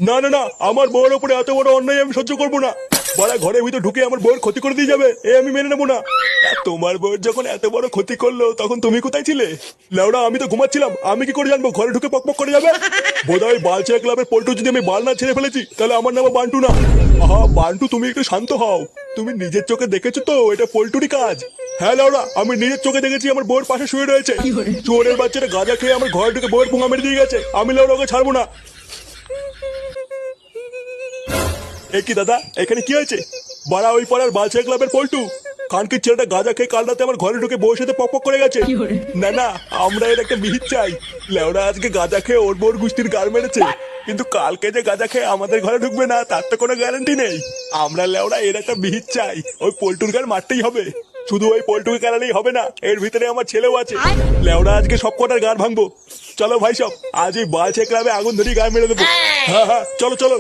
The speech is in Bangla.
না না না, আমার বউয়ের উপরে এত বড় অন্যায় আমি সহ্য করবো না। বড়া ঘরের ভিতর ঢুকে আমার বউয়ের ক্ষতি করে দিয়ে যাবে, এ আমি মেনে নেবো না। আর তোমার বউয়ের যখন এত বড় ক্ষতি করলো তখন তুমি কোথায় ছিলে? লেওড়া আমি তো ঘুমাচ্ছিলাম, আমি কি করে জানবো ঘরে ঢুকে পকপক করে যাবে? বোধহয় বালচা ক্লাবের পল্টু যদি আমি বাল না ছেড়ে ফেলেছি তাহলে আমার নাম বান্টু না। আহা বান্টু, তুমি একটু শান্ত হও। তুমি নিজের চোখে দেখেছো তো এটা পল্টুরই কাজ? হ্যাঁ লেওড়া, আমি নিজের চোখে দেখেছি আমার বউয়ের পাশে শুয়ে রয়েছে। চোরের বাচ্চাটা গাঁজা খেয়ে আমার ঘরে ঢুকে বউয়ের পুঙা মেরে দিয়ে গেছে, আমি লেওড়া ওকে ছাড়বো না। এ কি দাদা, এখানে কি হয়েছে? বাড়া ওই পাড়ার বালচা ক্লাবের পল্টু খানকির ছেলেটা গাঁজা খেয়ে কাল রাতে আমার ঘরে ঢুকে বউর সাথে পক করে গেছে। না না, আমরা এর একটা মিহিত চাই। লেওড়া আজকে গাঁজা খেয়ে ওর বউর গুষ্টির গাল মেরেছে, কিন্তু কালকে যে গাঁজা খেয়ে আমাদের ঘরে ঢুকবে না তার তো কোনো গ্যারান্টি নেই। আমরা লেওড়া এর একটা মিহিত চাই, ওই পল্টুর গাল মারতেই হবে। শুধু ওই পল্টুকে কারালেই হবে না, এর ভিতরে আমার ছেলেও আছে। লেওড়া আজকে সব কটার গান ভাঙবো। চলো ভাই সব, আজ এই বালচা ক্লাবে আগুন ধরিয়ে গায়ে মেরে দেবো। হ্যাঁ হ্যাঁ, চলো চলো।